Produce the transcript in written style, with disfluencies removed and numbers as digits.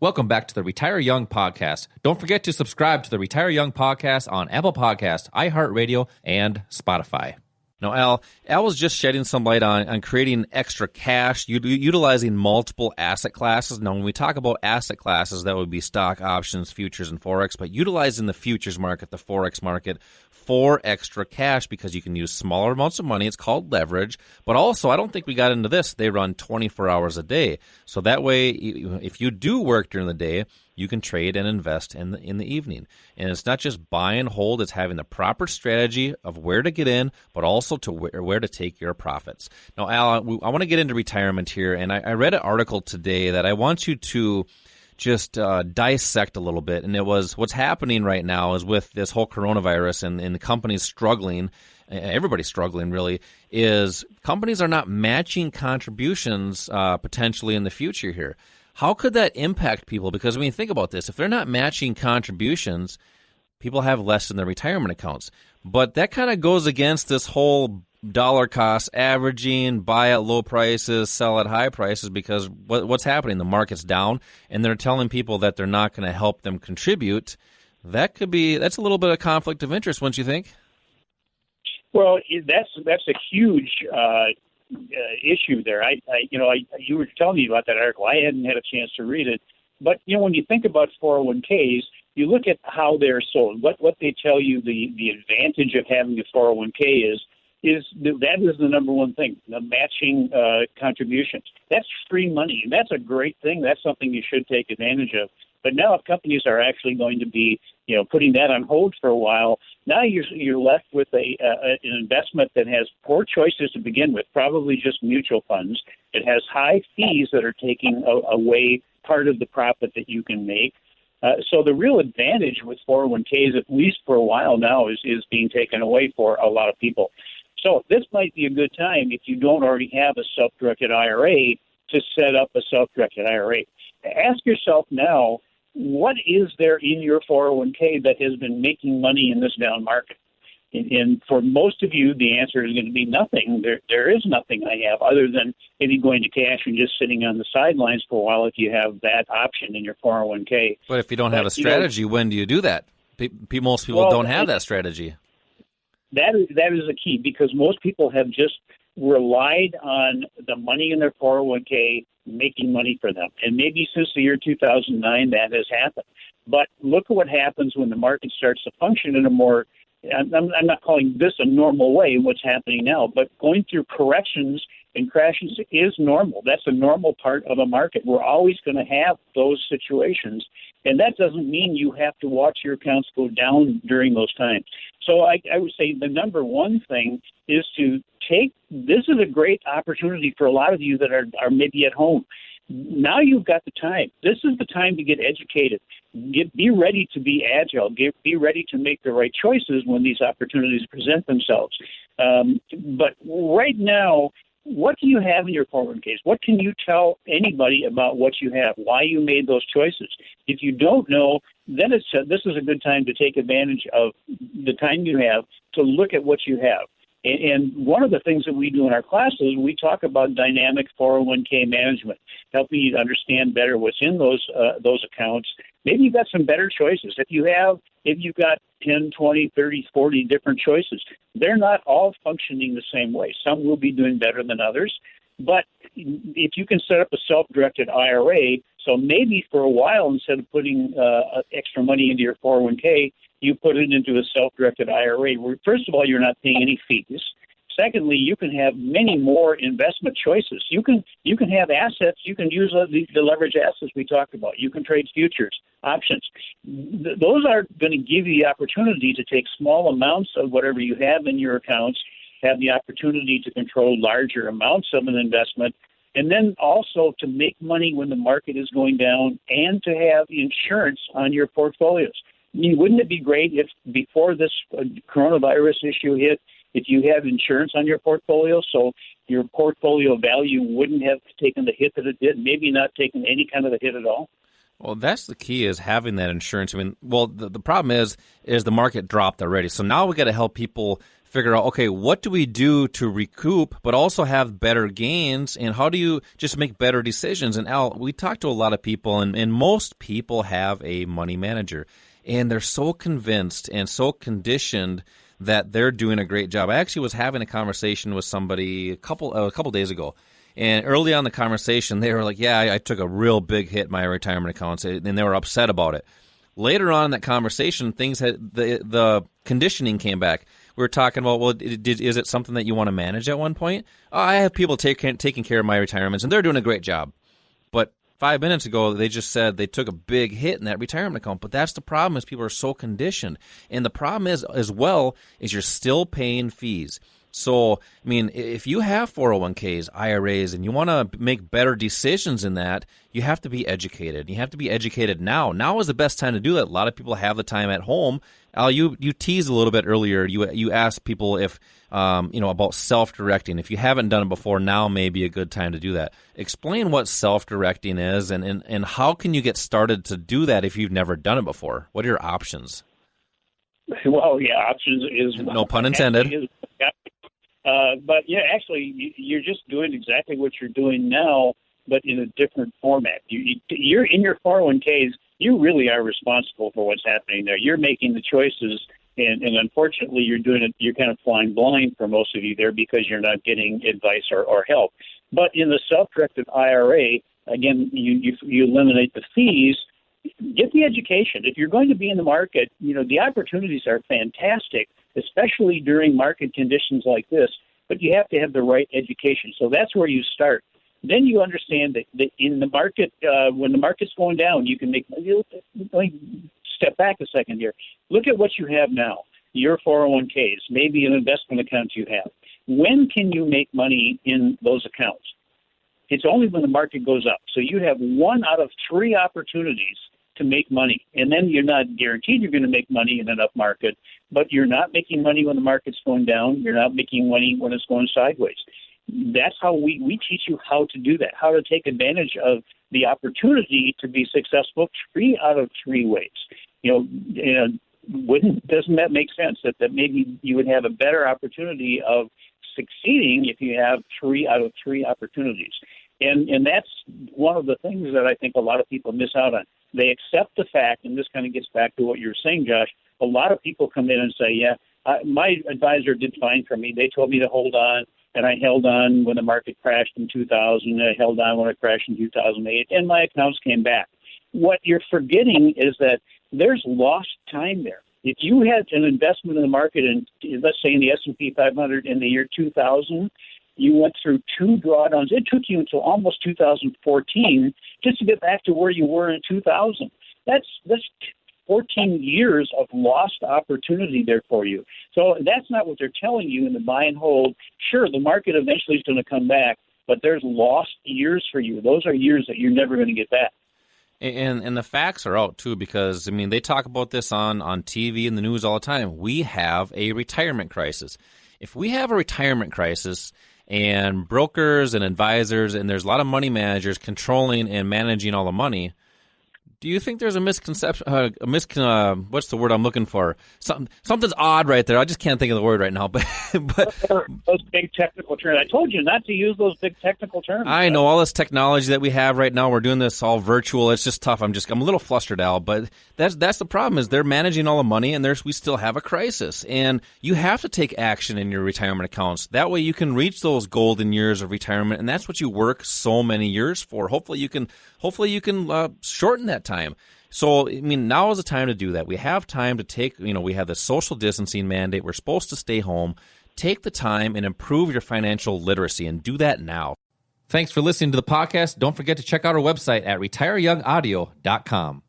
Welcome back to the Retire Young podcast. Don't forget to subscribe to the Retire Young podcast on Apple Podcasts, iHeartRadio, and Spotify. Now, Al was just shedding some light on creating extra cash, utilizing multiple asset classes. Now, when we talk about asset classes, that would be stock, options, futures, and Forex, but utilizing the futures market, the Forex market, for extra cash because you can use smaller amounts of money. It's called leverage. But also, I don't think we got into this, they run 24 hours a day. So that way, if you do work during the day, you can trade and invest in the evening. And it's not just buy and hold, it's having the proper strategy of where to get in, but also to where to take your profits. Now, Al, I want to get into retirement here, and I read an article today that I want you to just dissect a little bit. And it was what's happening right now is with this whole coronavirus and the companies struggling, everybody's struggling really, is companies are not matching contributions potentially in the future here. How could that impact people? Because, I mean, think about this. If they're not matching contributions, people have less in their retirement accounts. But that kind of goes against this whole dollar cost averaging, buy at low prices, sell at high prices, because what's happening? The market's down, and they're telling people that they're not going to help them contribute. That's a little bit of conflict of interest, wouldn't you think? Well, that's a huge issue there. You were telling me about that article. I hadn't had a chance to read it, but when you think about 401ks, you look at how they're sold. What they tell you the advantage of having a 401k is that is the number one thing, the matching contributions. That's free money, and that's a great thing. That's something you should take advantage of. But now if companies are actually going to be, putting that on hold for a while, now you're left with an investment that has poor choices to begin with, probably just mutual funds. It has high fees that are taking away part of the profit that you can make. So the real advantage with 401ks, at least for a while now, is being taken away for a lot of people. So this might be a good time, if you don't already have a self-directed IRA, to set up a self-directed IRA. Ask yourself now, what is there in your 401k that has been making money in this down market? And for most of you, the answer is going to be nothing. There is nothing I have other than maybe going to cash and just sitting on the sidelines for a while if you have that option in your 401k. But if you don't have a strategy, when do you do that? Most people don't have that strategy. That is the key, because most people have just relied on the money in their 401k making money for them. And maybe since the year 2009 that has happened. But look at what happens when the market starts to function in a more, I'm not calling this a normal way, what's happening now, but going through corrections and crashes is normal. That's a normal part of a market. We're always going to have those situations. And that doesn't mean you have to watch your accounts go down during those times. So I would say the number one thing is to this is a great opportunity for a lot of you that are maybe at home. Now you've got the time. This is the time to get educated. Be ready to be agile. Be ready to make the right choices when these opportunities present themselves. But right now, what do you have in your 401ks? What can you tell anybody about what you have, why you made those choices? If you don't know, then this is a good time to take advantage of the time you have to look at what you have. And one of the things that we do in our classes, we talk about dynamic 401k management, helping you to understand better what's in those accounts. Maybe you've got some better choices. If you've got 10, 20, 30, 40 different choices, they're not all functioning the same way. Some will be doing better than others. But if you can set up a self-directed IRA, so maybe for a while, instead of putting extra money into your 401k, you put it into a self-directed IRA, where, first of all, you're not paying any fees. Secondly, you can have many more investment choices. You can have assets. You can use the leverage assets we talked about. You can trade futures, options. Those are going to give you the opportunity to take small amounts of whatever you have in your accounts, have the opportunity to control larger amounts of an investment, and then also to make money when the market is going down and to have insurance on your portfolios. I mean, wouldn't it be great if before this coronavirus issue hit, if you had insurance on your portfolio, so your portfolio value wouldn't have taken the hit that it did, maybe not taken any kind of a hit at all? Well, that's the key, is having that insurance. I mean, well, the problem is the market dropped already. So now we got to help people figure out, okay, what do we do to recoup, but also have better gains, and how do you just make better decisions? And Al, we talked to a lot of people, and most people have a money manager, and they're so convinced and so conditioned that they're doing a great job. I actually was having a conversation with somebody a couple days ago, and early on in the conversation, they were like, yeah, I took a real big hit in my retirement accounts, and they were upset about it. Later on in that conversation, things had the conditioning came back. We were talking about, well, is it something that you want to manage at one point? Oh, I have people taking care of my retirements, and they're doing a great job. But 5 minutes ago, they just said they took a big hit in that retirement account. But that's the problem, is people are so conditioned. And the problem is, as well, is you're still paying fees. So, I mean, if you have 401ks, IRAs, and you want to make better decisions in that, you have to be educated. You have to be educated now. Now is the best time to do that. A lot of people have the time at home. Al, you teased a little bit earlier. You asked people if, about self-directing. If you haven't done it before, now may be a good time to do that. Explain what self-directing is, and how can you get started to do that if you've never done it before? What are your options? Well, yeah, options is... No pun intended. But yeah, actually, you're just doing exactly what you're doing now, but in a different format. You're in your 401ks. You really are responsible for what's happening there. You're making the choices, and unfortunately, you're doing it. You're kind of flying blind for most of you there because you're not getting advice or help. But in the self-directed IRA, again, you eliminate the fees. Get the education. If you're going to be in the market, the opportunities are fantastic, especially during market conditions like this, but you have to have the right education. So that's where you start. Then you understand that in the market, when the market's going down, you can make – let me step back a second here. Look at what you have now, your 401ks, maybe an investment account you have. When can you make money in those accounts? It's only when the market goes up. So you have 1 out of 3 opportunities to make money. And then you're not guaranteed you're going to make money in an up market, but you're not making money when the market's going down. You're not making money when it's going sideways. That's how we teach you how to do that, how to take advantage of the opportunity to be successful 3 out of 3 ways. Doesn't that make sense that maybe you would have a better opportunity of succeeding if you have 3 out of 3 opportunities? And that's one of the things that I think a lot of people miss out on. They accept the fact, and this kind of gets back to what you were saying, Josh, a lot of people come in and say, yeah, my advisor did fine for me. They told me to hold on, and I held on when the market crashed in 2000. I held on when it crashed in 2008, and my accounts came back. What you're forgetting is that there's lost time there. If you had an investment in the market, let's say in the S&P 500 in the year 2000, you went through 2 drawdowns. It took you until almost 2014 just to get back to where you were in 2000. That's 14 years of lost opportunity there for you. So that's not what they're telling you in the buy and hold. Sure, the market eventually is going to come back, but there's lost years for you. Those are years that you're never going to get back. And the facts are out, too, because, they talk about this on TV and the news all the time. We have a retirement crisis. If we have a retirement crisis and brokers and advisors, and there's a lot of money managers controlling and managing all the money, do you think there's a misconception, what's the word I'm looking for? Something's odd right there. I just can't think of the word right now. But those big technical terms. I told you not to use those big technical terms. I know all this technology that we have right now. We're doing this all virtual. It's just tough. I'm a little flustered, Al. But that's the problem, is they're managing all the money, and we still have a crisis. And you have to take action in your retirement accounts. That way you can reach those golden years of retirement, and that's what you work so many years for. Hopefully you can shorten that time. So, now is the time to do that. We have time to take, we have the social distancing mandate. We're supposed to stay home. Take the time and improve your financial literacy, and do that now. Thanks for listening to the podcast. Don't forget to check out our website at retireyoungaudio.com.